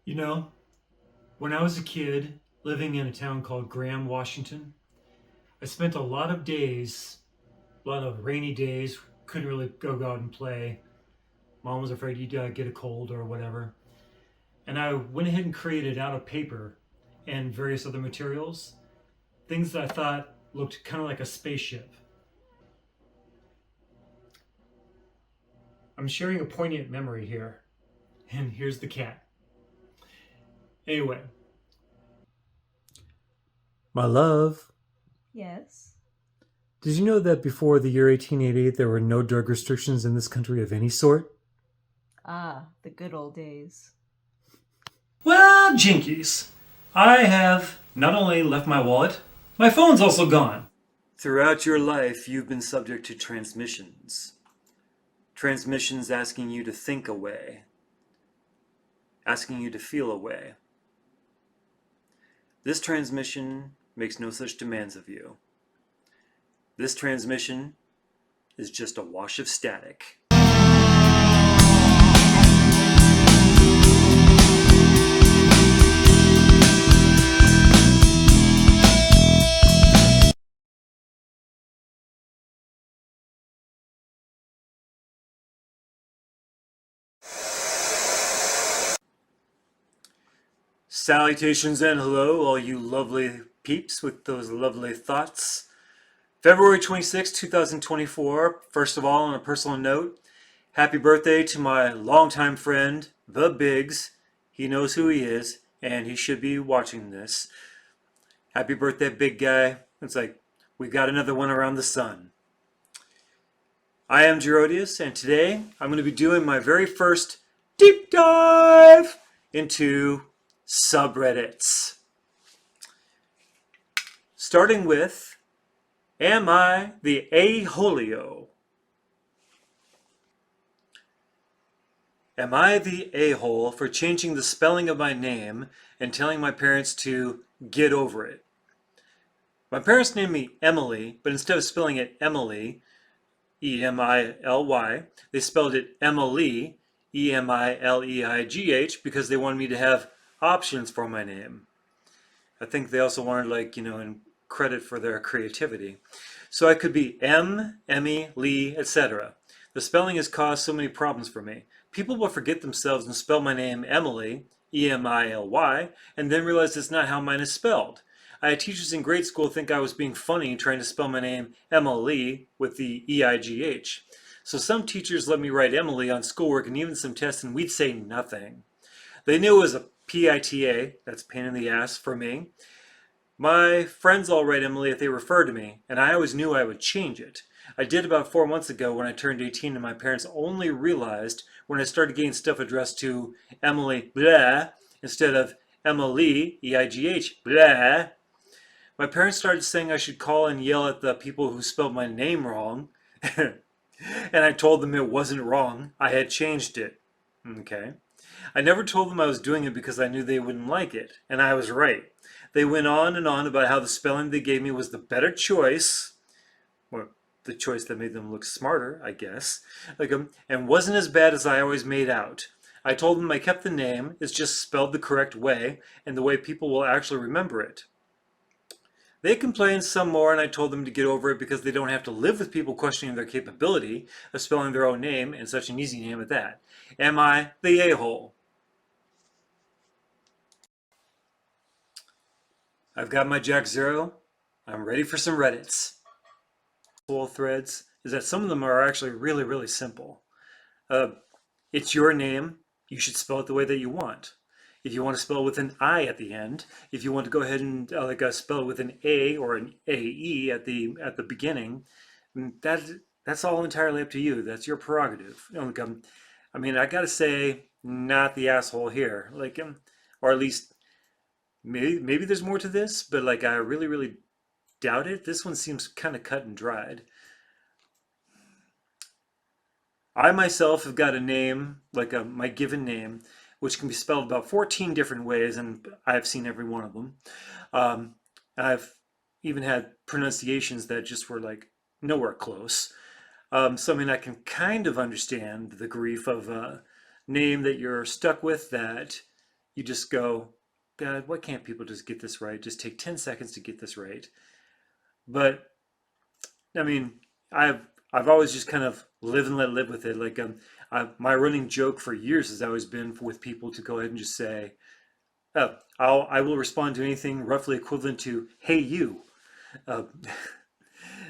You know, when I was a kid living in a town called Graham, Washington, I spent a lot of days, a lot of rainy days, couldn't really go out and play. Mom was afraid you'd get a cold or whatever. And I went ahead and created out of paper and various other materials things that I thought looked kind of like a spaceship. I'm sharing a poignant memory here. And here's the cat. Anyway, my love, Yes. did you know that before the year 1888 there were no drug restrictions in this country of any sort? Ah, the good old days. Well, jinkies. I have not only left my wallet, my phone's also gone. Throughout your life, you've been subject to transmissions. Transmissions asking you to think away, asking you to feel away. This transmission makes no such demands of you. This transmission is just a wash of static. Salutations and hello, all you lovely peeps with those lovely thoughts. February 26, 2024. First of all, on a personal note, happy birthday to my longtime friend, The Biggs. He knows who he is, and he should be watching this. Happy birthday, big guy. It's like, we got another one around the sun. I am Gerodius, and today I'm going to be doing my very first deep dive into subreddits. Starting with, am I the a-holio? Am I the a-hole for changing the spelling of my name and telling my parents to get over it? My parents named me Emily, but instead of spelling it Emily, E-M-I-L-Y, they spelled it Emily, E-M-I-L-E-I-G-H, because they wanted me to have options for my name. I think they also wanted, in credit for their creativity. So I could be M, Emmy, Lee, etc. The spelling has caused so many problems for me. People will forget themselves and spell my name Emily, E-M-I-L-Y, and then realize it's not how mine is spelled. I had teachers in grade school think I was being funny trying to spell my name Emily with the E-I-G-H. So some teachers let me write Emily on schoolwork and even some tests, and we'd say nothing. They knew it was a PITA, that's pain in the ass for me. My friends all write Emily if they refer to me, and I always knew I would change it. I did about 4 months ago when I turned 18, and my parents only realized when I started getting stuff addressed to Emily blah instead of Emily, E-I-G-H, blah. My parents started saying I should call and yell at the people who spelled my name wrong, and I told them it wasn't wrong. I had changed it. Okay. I never told them I was doing it because I knew they wouldn't like it, and I was right. They went on and on about how the spelling they gave me was the better choice, or the choice that made them look smarter, I guess, and wasn't as bad as I always made out. I told them I kept the name, it's just spelled the correct way, and the way people will actually remember it. They complained some more, and I told them to get over it because they don't have to live with people questioning their capability of spelling their own name, and such an easy name at that. Am I the a-hole? I've got my Jack Zero. I'm ready for some Reddits. Whole threads is that some of them are actually really, really simple. Uh, it's your name. You should spell it the way that you want. If you want to spell with an I at the end, if you want to go ahead and spell with an A or an AE at the beginning, that's all entirely up to you. That's your prerogative. I mean, I gotta say, not the asshole here. Or at least maybe there's more to this, but I really, really doubt it. This one seems kind of cut and dried. I myself have got a name, my given name, which can be spelled about 14 different ways, and I've seen every one of them. I've even had pronunciations that just were nowhere close. So I mean, I can kind of understand the grief of a name that you're stuck with that you just go, God, why can't people just get this right? Just take 10 seconds to get this right. But I mean, I've I've always just kind of live and let live with it. Like my running joke for years has always been with people to go ahead and just say, "Oh, I will respond to anything roughly equivalent to 'Hey you,' uh,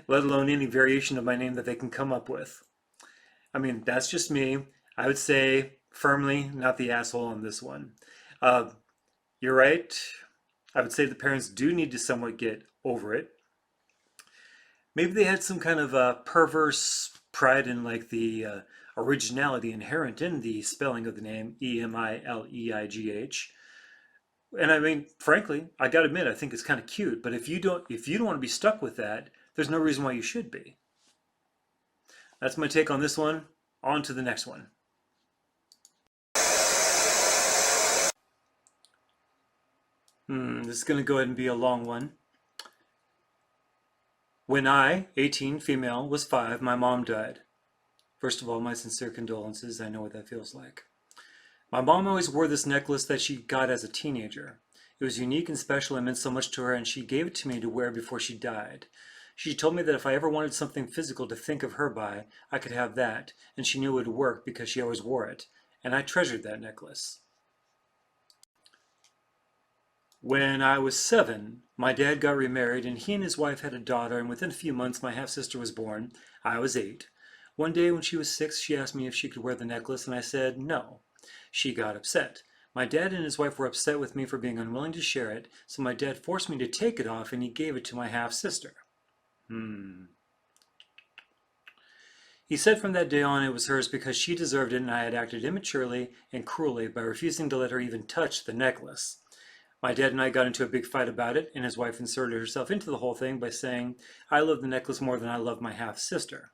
let alone any variation of my name that they can come up with." I mean, that's just me. I would say firmly not the asshole on this one. Uh, you're right. I would say the parents do need to somewhat get over it. Maybe they had some kind of perverse pride in like the originality inherent in the spelling of the name Emileigh. And I mean, frankly, I gotta admit, I think it's kind of cute. But if you don't want to be stuck with that, there's no reason why you should be. That's my take on this one. On to the next one. This is going to go ahead and be a long one. When I, 18, female, was 5, my mom died. First of all, my sincere condolences. I know what that feels like. My mom always wore this necklace that she got as a teenager. It was unique and special and meant so much to her, and she gave it to me to wear before she died. She told me that if I ever wanted something physical to think of her by, I could have that, and she knew it would work because she always wore it, and I treasured that necklace. When I was 7, my dad got remarried and he and his wife had a daughter, and within a few months my half-sister was born. I was 8. One day when she was 6, she asked me if she could wear the necklace, and I said no. She got upset. My dad and his wife were upset with me for being unwilling to share it, so my dad forced me to take it off and he gave it to my half-sister. He said from that day on it was hers because she deserved it and I had acted immaturely and cruelly by refusing to let her even touch the necklace. My dad and I got into a big fight about it, and his wife inserted herself into the whole thing by saying, I love the necklace more than I love my half-sister.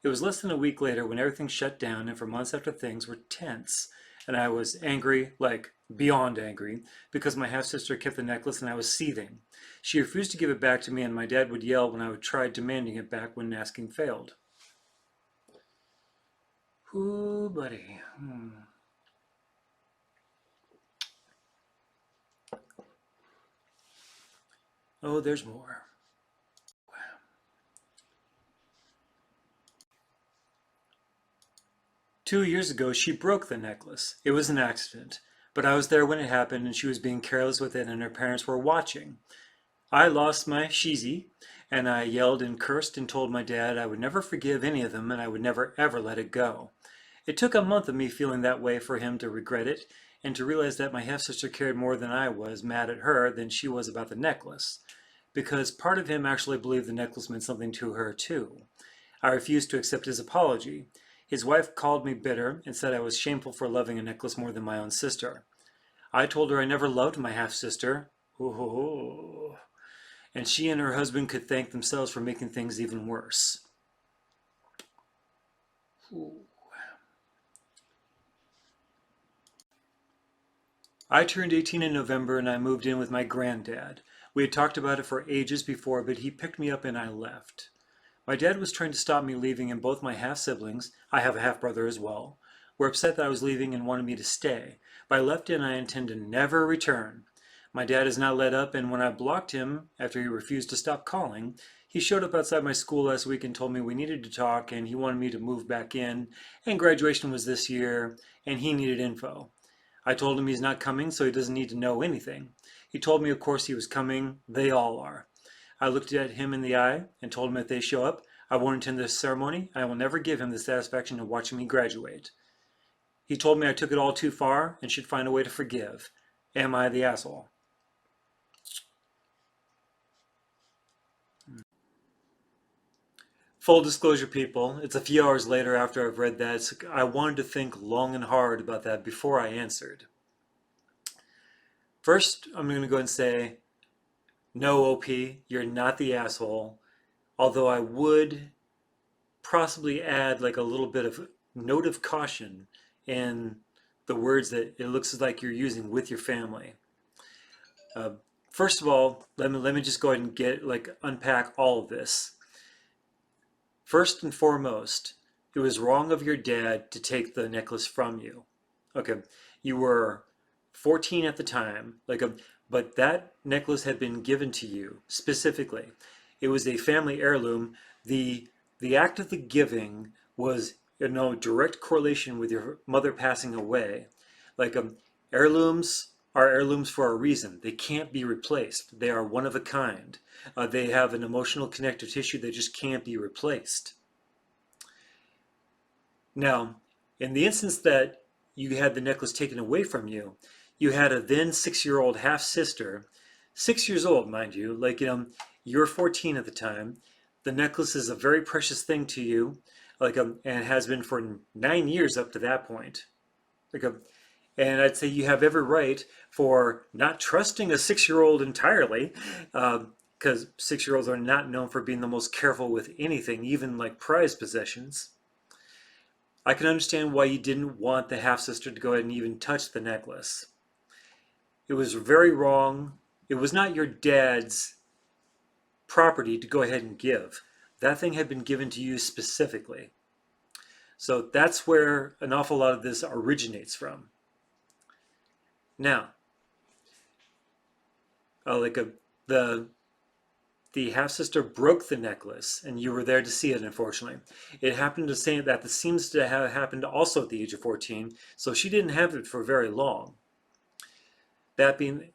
It was less than a week later when everything shut down, and for months after things were tense, and I was angry, like beyond angry, because my half-sister kept the necklace and I was seething. She refused to give it back to me, and my dad would yell when I would try demanding it back when asking failed. Ooh, buddy. Oh, there's more. 2 years ago, she broke the necklace. It was an accident, but I was there when it happened and she was being careless with it and her parents were watching. I lost my shizi and I yelled and cursed and told my dad I would never forgive any of them and I would never ever let it go. It took a month of me feeling that way for him to regret it and to realize that my half-sister cared more than I was mad at her than she was about the necklace. Because part of him actually believed the necklace meant something to her too. I refused to accept his apology. His wife called me bitter and said I was shameful for loving a necklace more than my own sister. I told her I never loved my half-sister. And she and her husband could thank themselves for making things even worse. I turned 18 in November and I moved in with my granddad. We had talked about it for ages before, but he picked me up and I left. My dad was trying to stop me leaving, and both my half-siblings, I have a half-brother as well, were upset that I was leaving and wanted me to stay. But I left and I intend to never return. My dad has not let up, and when I blocked him after he refused to stop calling, he showed up outside my school last week and told me we needed to talk and he wanted me to move back in, and graduation was this year, and he needed info. I told him he's not coming, so he doesn't need to know anything. He told me, of course, he was coming. They all are. I looked at him in the eye and told him if they show up, I won't attend the ceremony. I will never give him the satisfaction of watching me graduate. He told me I took it all too far and should find a way to forgive. Am I the asshole? Full disclosure, people, it's a few hours later after I've read that, so I wanted to think long and hard about that before I answered. First, I'm going to go and say, no, OP, you're not the asshole. Although I would possibly add like a little bit of note of caution in the words that it looks like you're using with your family. First of all, let me just go ahead and unpack all of this. First and foremost, it was wrong of your dad to take the necklace from you. Okay, you were 14 at the time, but that necklace had been given to you specifically. It was a family heirloom. The act of the giving was direct correlation with your mother passing away. Like heirlooms are heirlooms for a reason. They can't be replaced. They are one of a kind. They have an emotional connective tissue that just can't be replaced. Now, in the instance that you had the necklace taken away from you, you had a then 6-year-old half sister, 6 years old, mind you, you're 14 at the time. The necklace is a very precious thing to you, and has been for 9 years up to that point. And I'd say you have every right for not trusting a 6-year-old entirely, because 6-year-olds are not known for being the most careful with anything, even like prized possessions. I can understand why you didn't want the half-sister to go ahead and even touch the necklace. It was very wrong. It was not your dad's property to go ahead and give. That thing had been given to you specifically. So that's where an awful lot of this originates from. Now, the half-sister broke the necklace, and you were there to see it, unfortunately. It happened to say that this seems to have happened also at the age of 14, so she didn't have it for very long. That being,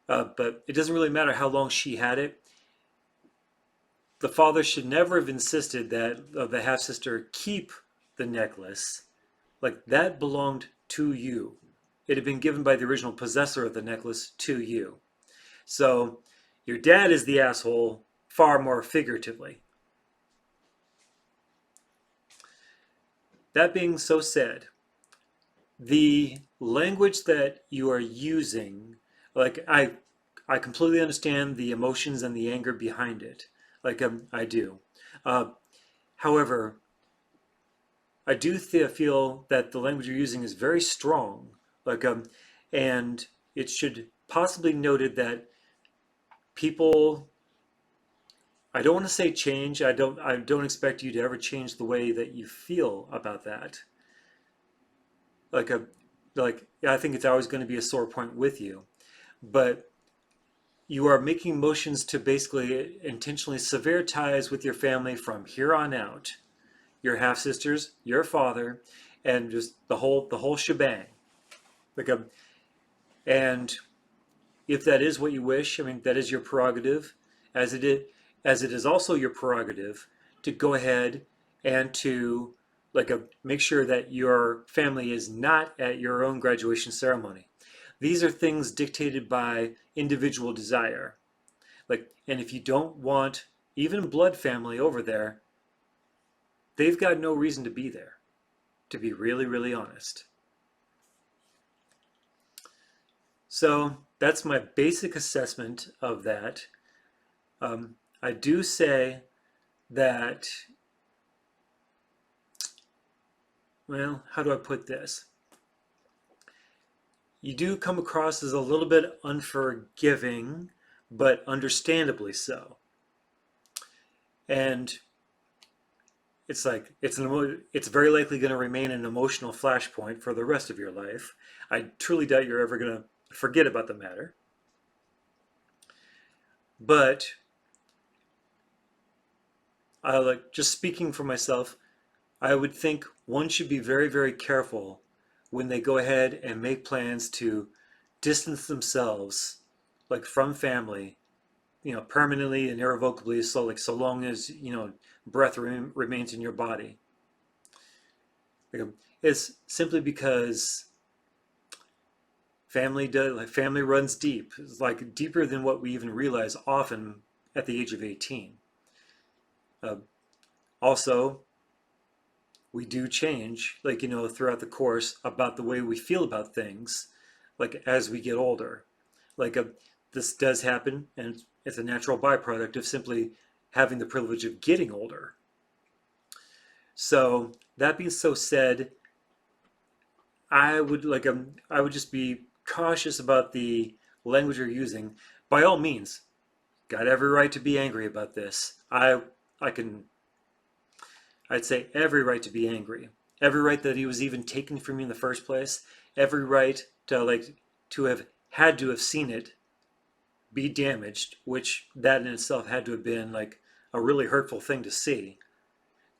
but it doesn't really matter how long she had it. The father should never have insisted that the half-sister keep the necklace. That belonged to you. It had been given by the original possessor of the necklace to you. So your dad is the asshole, far more figuratively. That being so said, the language that you are using, I completely understand the emotions and the anger behind it. I do. However, I do feel that the language you're using is very strong. And it should possibly noted that people, I don't want to say change. I don't expect you to ever change the way that you feel about that. I think it's always going to be a sore point with you, but you are making motions to basically intentionally sever ties with your family from here on out. Your half sisters, your father, and just the whole shebang. And if that is what you wish, I mean, that is your prerogative, as it is also your prerogative to go ahead and to make sure that your family is not at your own graduation ceremony. These are things dictated by individual desire. And if you don't want even blood family over there, they've got no reason to be there, to be really, really honest. So that's my basic assessment of that. I do say that, well, how do I put this? You do come across as a little bit unforgiving, but understandably so. And it's very likely going to remain an emotional flashpoint for the rest of your life. I truly doubt you're ever going to forget about the matter. But just speaking for myself, I would think one should be very, very careful when they go ahead and make plans to distance themselves from family, permanently and irrevocably, so long as breath remains in your body. It's simply because family runs deep. It's deeper than what we even realize often at the age of 18. Also, we do change, throughout the course about the way we feel about things, as we get older. This does happen, and it's a natural byproduct of simply having the privilege of getting older. So that being so said, I would just be cautious about the language you're using. By all means, got every right to be angry about this. I'd say every right to be angry. Every right that he was even taken from you in the first place. Every right to to have had to have seen it be damaged, which that in itself had to have been like a really hurtful thing to see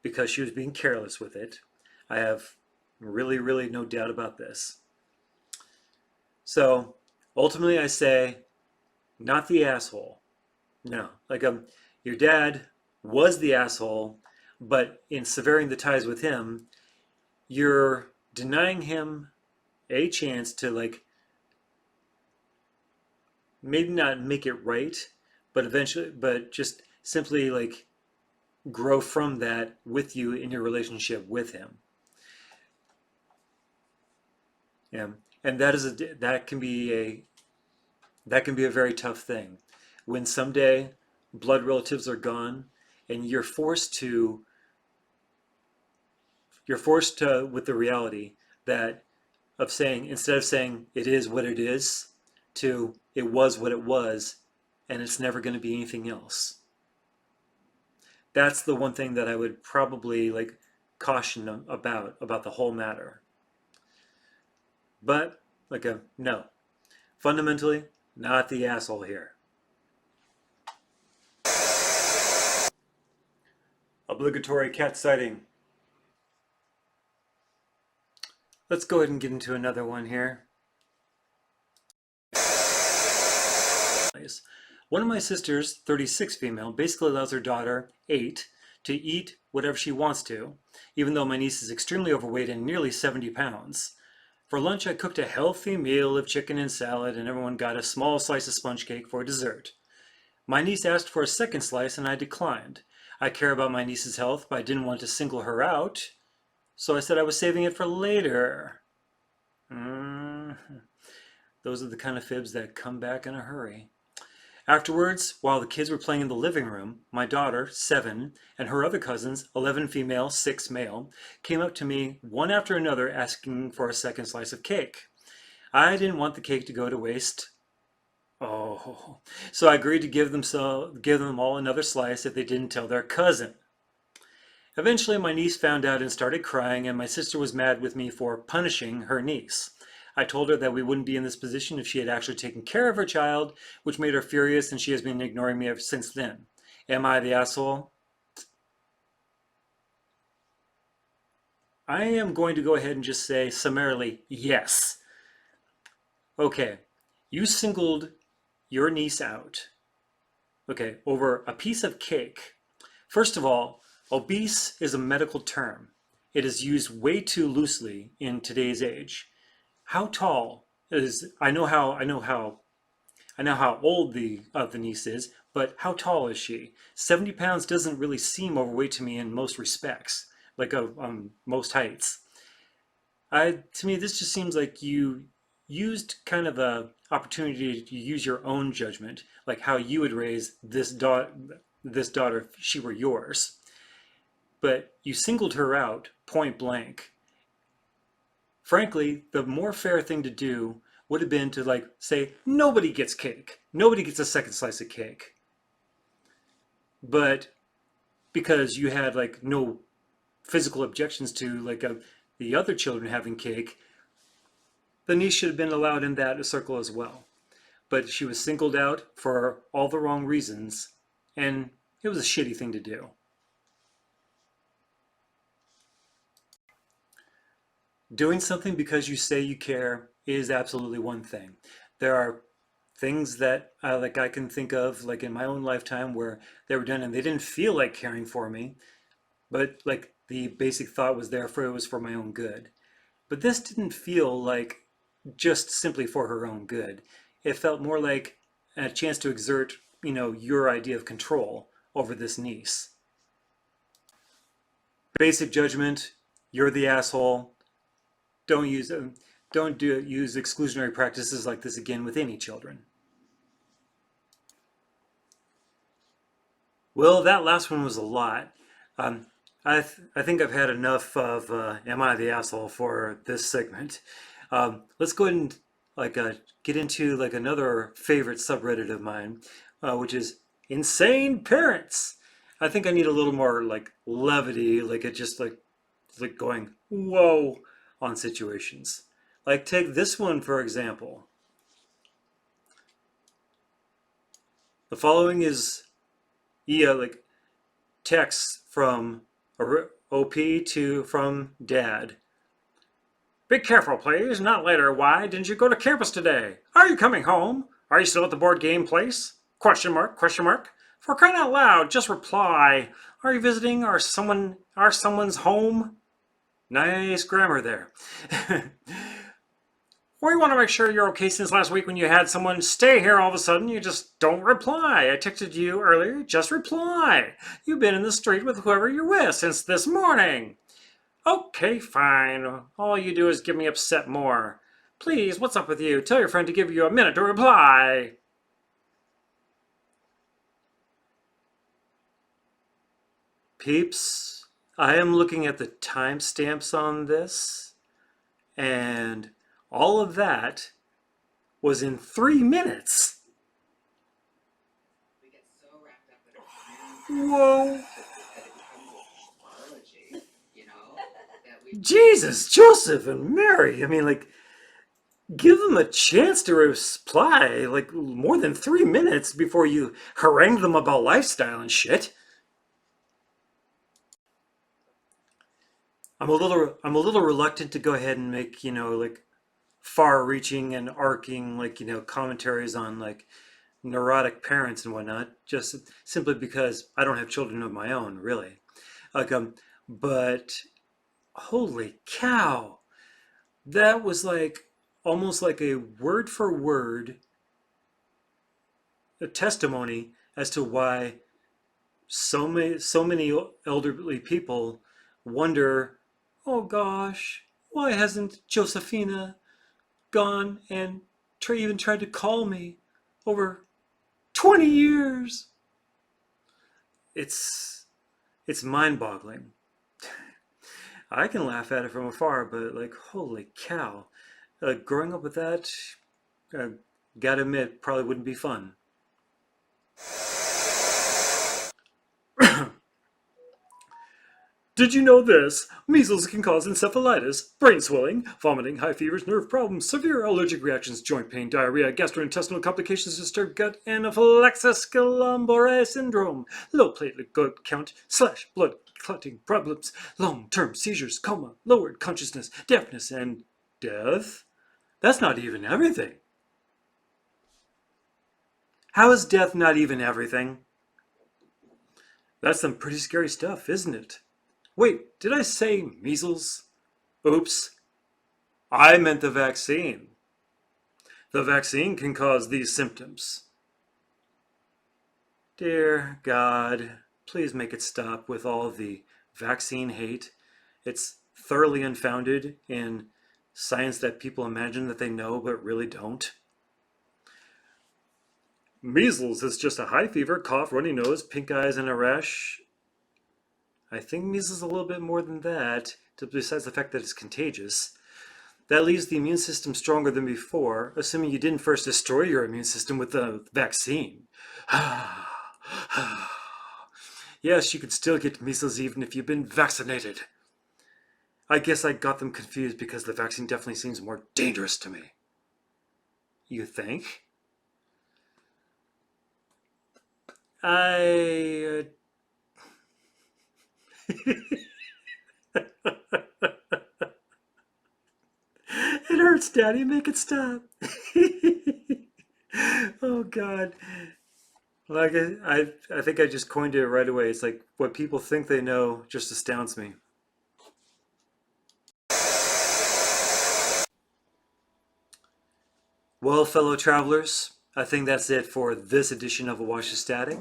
because she was being careless with it. I have really, really no doubt about this. So ultimately, I say, not the asshole. No, like your dad was the asshole, but in severing the ties with him, you're denying him a chance to like maybe not make it right, but eventually, but just simply like grow from that with you in your relationship with him. Yeah, and that can be a very tough thing when someday blood relatives are gone and you're forced to with the reality that of saying instead of saying it is what it is to it was what it was and it's never going to be anything else. That's the one thing that I would probably like caution about the whole matter. But like a no, fundamentally not the asshole here. Obligatory cat sighting. Let's go ahead and get into another one here. One of my sisters, 36 female, basically allows her daughter, 8, to eat whatever she wants to, even though my niece is extremely overweight and nearly 70 pounds. For lunch, I cooked a healthy meal of chicken and salad, and everyone got a small slice of sponge cake for dessert. My niece asked for a second slice, and I declined. I care about my niece's health, but I didn't want to single her out, so I said I was saving it for later. Those are the kind of fibs that come back in a hurry. Afterwards, while the kids were playing in the living room, my daughter, 7, and her other cousins, 11 female, 6 male, came up to me one after another asking for a second slice of cake. I didn't want the cake to go to waste. Oh, so I agreed to give them all another slice if they didn't tell their cousin. Eventually, my niece found out and started crying, and my sister was mad with me for punishing her niece. I told her that we wouldn't be in this position if she had actually taken care of her child, which made her furious, and she has been ignoring me ever since then. Am I the asshole? I am going to go ahead and just say summarily, yes. Okay, you singled your niece out, okay, over a piece of cake. First of all, obese is a medical term. It is used way too loosely in today's age. How tall is I know how old the niece is, but how tall is she? 70 pounds doesn't really seem overweight to me in most respects, like most heights. To me, this just seems like you used kind of a opportunity to use your own judgment, like how you would raise this daughter if she were yours. But you singled her out point blank. Frankly, the more fair thing to do would have been to like say, nobody gets cake. Nobody gets a second slice of cake. But because you had like no physical objections to like the other children having cake, the niece should have been allowed in that circle as well. But she was singled out for all the wrong reasons, and it was a shitty thing to do. Doing something because you say you care is absolutely one thing. There are things that like I can think of like in my own lifetime where they were done and they didn't feel like caring for me, but like the basic thought was there for it was for my own good. But this didn't feel like just simply for her own good. It felt more like a chance to exert, your idea of control over this niece. Basic judgment, you're the asshole. Don't use exclusionary practices like this again with any children. Well, that last one was a lot. I think I've had enough of "Am I the asshole" for this segment. Let's go ahead and like get into like another favorite subreddit of mine, which is insane parents. I think I need a little more like levity, like it just like going whoa on situations. Like take this one for example. The following is like text from OP from Dad. Be careful, please. Not later. Why didn't you go to campus today? Are you coming home? Are you still at the board game place? Question mark, question mark. For crying out loud, just reply. Are you visiting someone's home? Nice grammar there. We want to make sure you're okay since last week when you had someone stay here all of a sudden. You just don't reply. I texted you earlier. Just reply. You've been in the street with whoever you're with since this morning. Okay, fine. All you do is get me upset more. Please, what's up with you? Tell your friend to give you a minute to reply. Peeps, I am looking at the timestamps on this, and all of that was in 3 minutes. Whoa. Jesus, Joseph and Mary. I mean, like, give them a chance to reply, like, more than 3 minutes before you harangue them about lifestyle and shit. I'm a little reluctant to go ahead and make, like, far-reaching and arcing, like, commentaries on, like, neurotic parents and whatnot, just simply because I don't have children of my own, really. Like, but holy cow, that was like almost like a word for word a testimony as to why so many elderly people wonder, oh gosh, why hasn't Josephina gone and even tried to call me over 20 years? It's mind-boggling. I can laugh at it from afar, but like, holy cow. Growing up with that, gotta admit, probably wouldn't be fun. Did you know this? Measles can cause encephalitis, brain swelling, vomiting, high fevers, nerve problems, severe allergic reactions, joint pain, diarrhea, gastrointestinal complications, disturbed gut, anaphylaxis, Guillain-Barré syndrome, low platelet count / blood clotting problems, long-term seizures, coma, lowered consciousness, deafness, and death? That's not even everything. How is death not even everything? That's some pretty scary stuff, isn't it? Wait, did I say measles? Oops. I meant the vaccine. The vaccine can cause these symptoms. Dear God, please make it stop with all the vaccine hate. It's thoroughly unfounded in science that people imagine that they know but really don't. Measles is just a high fever, cough, runny nose, pink eyes, and a rash. I think measles is a little bit more than that, besides the fact that it's contagious. That leaves the immune system stronger than before, assuming you didn't first destroy your immune system with the vaccine. Yes, you could still get measles even if you've been vaccinated. I guess I got them confused because the vaccine definitely seems more dangerous to me. You think? It hurts, Daddy. Make it stop. Oh, God. Like, I think I just coined it right away. It's like what people think they know just astounds me. Well, fellow travelers, I think that's it for this edition of AWOS Static.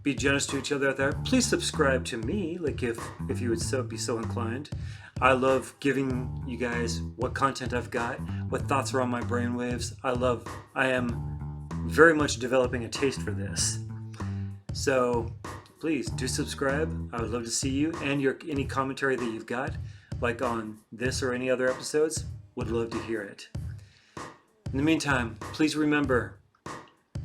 Be generous to each other out there. Please subscribe to me, like if you would be so inclined. I love giving you guys what content I've got, what thoughts are on my brainwaves. I am very much developing a taste for this. So please do subscribe. I would love to see you and any commentary that you've got, like on this or any other episodes. Would love to hear it. In the meantime, please remember,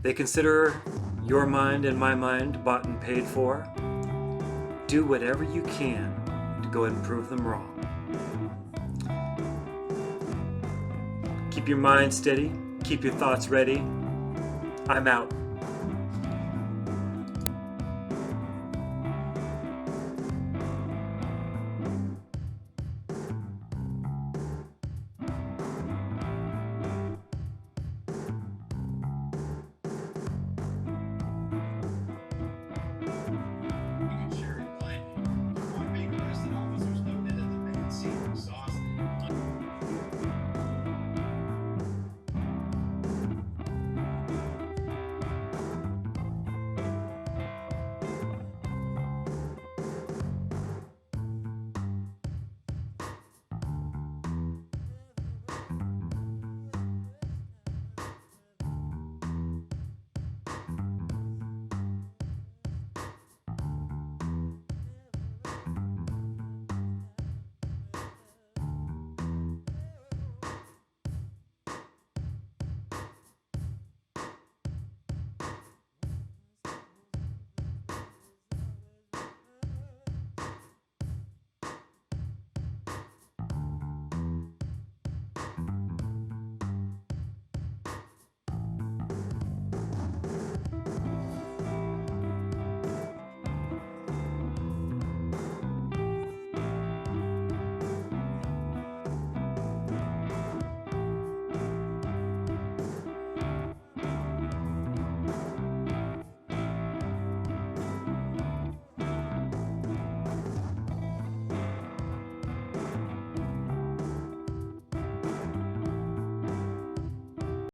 they consider your mind and my mind bought and paid for. Do whatever you can to go ahead and prove them wrong. Keep your mind steady, keep your thoughts ready, I'm out.